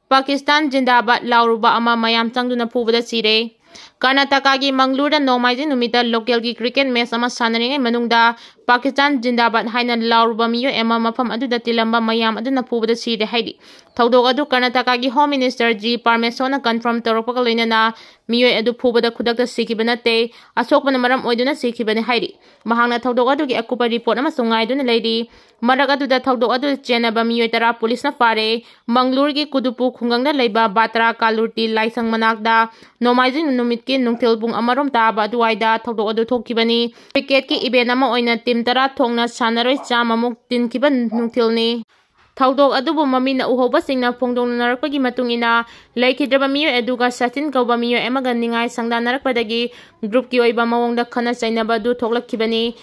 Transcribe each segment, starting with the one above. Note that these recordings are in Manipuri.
Pakistan Jindabad lauruba ama mayam changduna phubada sire. Karnataka Mangalore Nomaiji Numita local cricket match ama sanaringai manungda Pakistan Jindabad haina lauruba miyo ema mafam aduda tilamba mayam aduna phubada sire haidi. Thaudok adu Karnataka Home Minister G Parmesona confirm torokpaga loinana miyo adu phubada khudakta sikibana te asokbana maram oiduna sikibane haidi. Mahangna thaudok adu gi akupa report ama sungai duna leidi. Marak aduda thaudok adu Chennab miyo tara police na fare Mangalore gi kudupu khungangna leiba Batra Kalurti Laisang Manakda Nomaiji numit ki nungthil pung amarom taba aduwaida thaudok adu thokibani. Cricket ki event ama oina team tara thongna sanaroi chamamuk tinkiba nungthilni. Thaudok adubu mamina uhoba singna phongdongnarakpagi matungina laikhidraba miyo eduga Sachin kauba miyo emaga ningai sangdanarakpadagi group ki oiba mawongda khana chainaba adu thoklakhibani.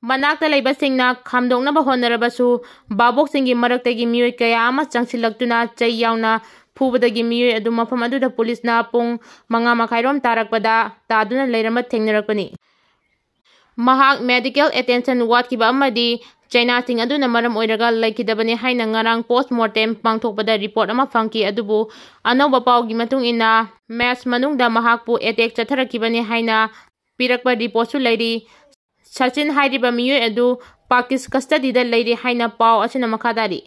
Manakta leiba singna khamdongnaba honarabasu babok singi maraktagi miyo kaya ama changsilaktuna chai yauna phubadagi miyo adu mafam aduda police na pung manga makhairom tarakpada taduna leirama thengnarakpani. Mahak medical attention watkiba amadi China ting aduna maram oiraga laikidabani haina ngarang postmortem pangthokpada report ama fangki adubu anoba pawgi matung ina match manungda mahakpu attack chatharakibani haina pirakpa report su leiri. Sachin hairiba miyo adu Pakis custody da leiri haina paw asina makadari.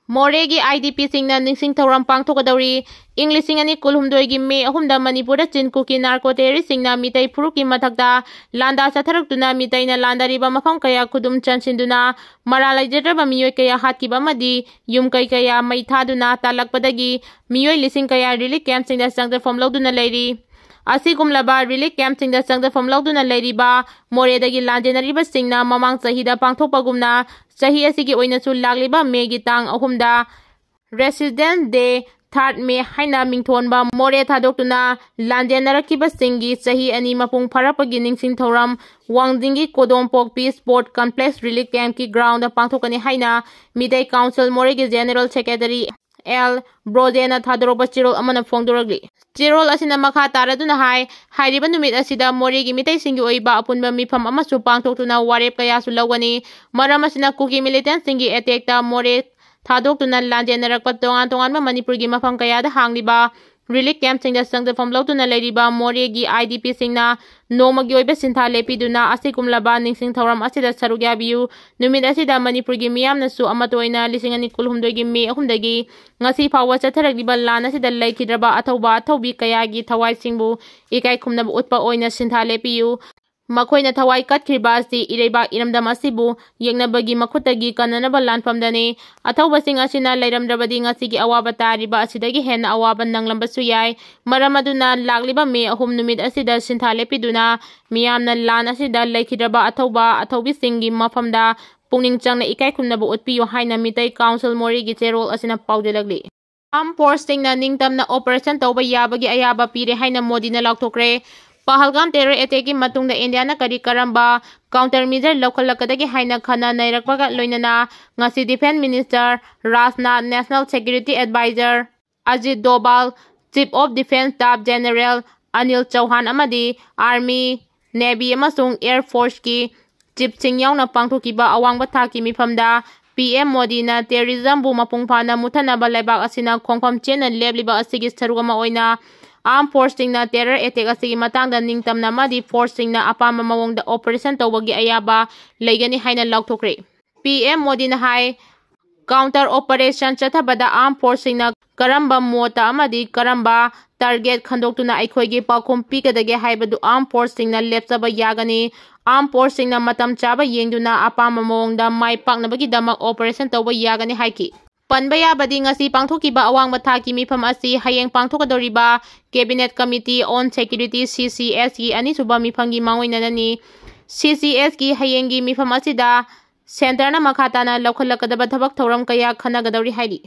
Moregi IDP singna ningsing thoram pangthokadauri English singani kulhumdoi gi me ahumda Manipura chin Kuki narco terrorist singna mitai phuruki mathakta landa chatharakduna mitaina landariba mafam kaya khudum chansinduna maralaijadraba miyoi kaya hatkiba madi yum kaya mai thaduna talakpadagi miyoi lising kaya relief camp singda sangdafam loduna leiri. Asigumlaba relief camp singda sangdafam loduna leiriba Moredagi landenariba singna mamang sahida pangthokpagumna sahi asigi oinasu lagliba megi tang ahumda resident day 3rd May haina mingthonba more thadoktuna landenarakiba singi sahi ani mapung pharapagi ningsing thoram wangdingi kodompok peace sport complex relief camp ki ground pangthokani haina midai council moregi general secretary L Brojena thadoroba chirol amana phongdoragli. Chirol asina makha taraduna hai hairiba numit asida moregi mitai singi oiba apunba mifam amasu pangthoktuna warep kaya su lawani maram asina Kuki militant singi attack ta more thadokuna lanjenarakpa tongan Manipur gi mafam kaya da hangliba relief camp singda sangdafam lawtuna leiriba moregi IDP singna nomagi oiba sintha lepiduna asikumlaba ningsing thoram asida sarugyabiu numit asida Manipur gi miyamna su amatoina lisingani kulhumdoi gi me ahumdagi ngasi phawa chatharagliba lan asida laikhidraba athaubi kayagi thawai singbu ikai khumnaba utpa oina sintha lepiu. Makoina thawai katkriba asi ireiba iramdam asibu yengnabagi makhutagi kananaba lanfamdani athauba sing asina leiramdrabadi ngasigi awaba tariba asidagi henna awaba nanglambasu yai maram aduna lagliba me ahum numit asida sintha lepiduna miyamna lan asida laikhidraba athaubi singi mafamda pungning changna ikai khumnaba utpiyo haina mitai council morigi cherol asina paudelagli. Armed forces singna ningtamna operation tawba yabagi ayaba pire haina modina laukthokre. Pahalgam terror attack ki matungda India na kari karamba counter measure lokhalakadagi haina khana nairakpaga loinana ngasi defense minister Rajnath national security advisor Ajit Doval chief of defense staff general Anil Chauhan amadi army navy amasung air force ki chief sing yauna pangthokiba awangba thaki mifamda PM Modi na terrorism bu mapungphana muthanaba laibak asina khongpham chena lebliba asigi sarugama oina Armed forces na terror attack asigi matangda ningtamna madi forces na apama mawongda operation tawagi ayaba leigani haina laukthokre. PM Modi na hai counter operation chathabada armed forces na karamba mota amadi karamba target khandoktuna aikhoigi Paokhum Pigani haibadu armed forces na lepsaba yagani armed forces na matam chaba yengduna apama mawongda mai paknabagi damak operation tawba yagani haiki. Panbaya badi ngasi pangthokiba awangba thaki mifam asi hayeng pangthokadoriba Cabinet Committee on Security CCS ki ani suba mifamgi mangoinanani CCS ki hayengi mifam asida center na makhatana lokhalakadaba thabak thoram kaya khanagadori hairi.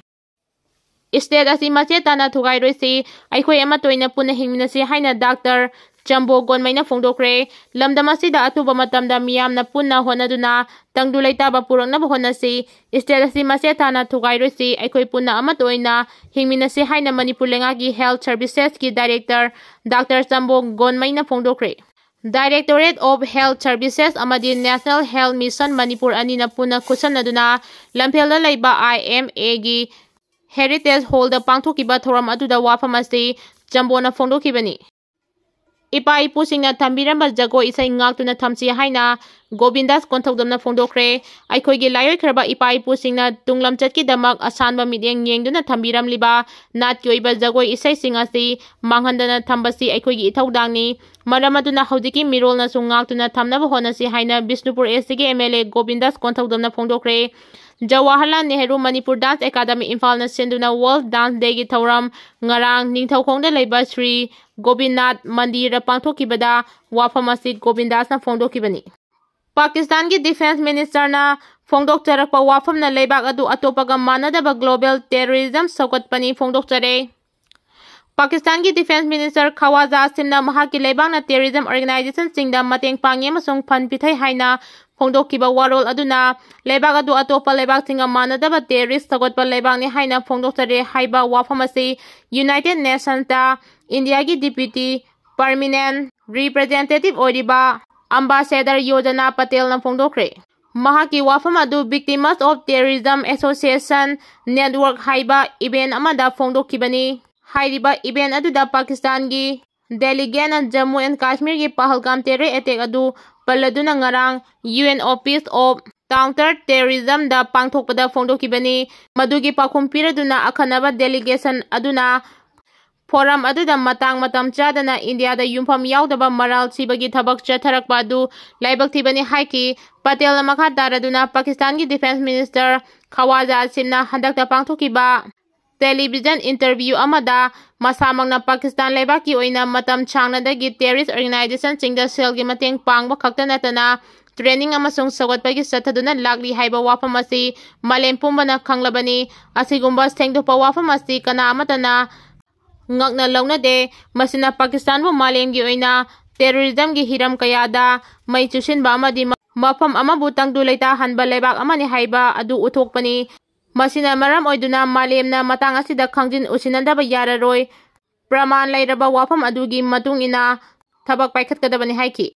State asi machetana thugairoisi aikhoi ama toina puna hingminasi haina Dr. Chambo gonmaina phongdokre lamdam asida atuba matamda miyamna punna honaduna tangdu leitaba puraknaba honasi state asi machetana thugairoisi aikhoi punna ama toina hingminasi haina Manipur lengagi health services ki director Dr. Chambo gonmaina phongdokre. Directorate of Health Services amadi National Health Mission Manipur anina puna khusanaduna lamphela leiba IMA gi Heritage Hall da pangthokiba thoram aduda wafam asi jambona phongdokhibani. Ipa ipusingna thambiramba jagoi isai ngaktuna thamsi haina Govindas Konthokdamna phongdokhre. Aikhoigi layoikraba ipa ipusingna tunglamchatki damak asanba midyeng yengduna thambiramliba natki oiba jagoi isai sing asi manghandana thambasi aikhoigi ithaudangni. Maram aduna haujiki mirolna su ngaktuna thamnaba honasi haina Bishnupur SC MLA Govindas Konthokdamna phongdokhre. Jawaharlal Nehru Manipur Dance Academy Imphal na senduna World Dance Day gi thauram ngarang ningthaukhongda leiba Sri Gobinath Mandir pangthokibada wafam asi Govindas na phongdokhibani. Pakistan ki Defense Minister na phongdokcharakpa wafam na leibak adu atopaga manadaba global terrorism sokatpani phongdokchare. Pakistan ki Defense Minister Khawaja Asimna mahaki leibak na terrorism organization singda mateng pangi amasung phan pithai haina phongdokkiba warol aduna leibak adu atopa leibak singa manadaba terrorist sokatpa leibak ni haina phongdokchare haiba wafam asi United Nations ta India ki Deputy Permanent Representative oiriba Ambassador Yojana Patel na phongdokhre. Mahaki wafam adu Victims of Terrorism Association Network haiba event amada phongdokhibani. Hairiba event aduda Pakistan gi delegate na Jammu and Kashmir gi Pahalgam terror attack adu paladuna ngarang UN Office of Counter Terrorism da pangthokpada phongdokhibani. Madugi pakhum piraduna akhanaba delegation aduna forum aduda matang matam chadana India da yumpham yaudaba maral sibagi thabak chatharakpa adu laibak thibani haiki. Patel na makha taraduna Pakistan ki Defense Minister Khawaja Asimna handakta pangthokiba television interview amada masamangna Pakistan leibaki oina matam changnadagi terrorist organization singda selgi mateng pangba khakta natana training amasung sagatpagi sathaduna lagli haiba wafam asi malem pumbana khanglabani. Asigumba sengdopa wafam asi kana amatana ngakna launade masina Pakistan bu malemgi oina terrorism gi hiram kayada mai chusinba amadi mafam amabu tangdu leita hanba leibak amani haiba adu uthokpani. Masina maram oiduna malemna matang asida khangjin usinandaba yararoi praman lairaba wafam adugi matung ina thabak paikhatkadabani haiki.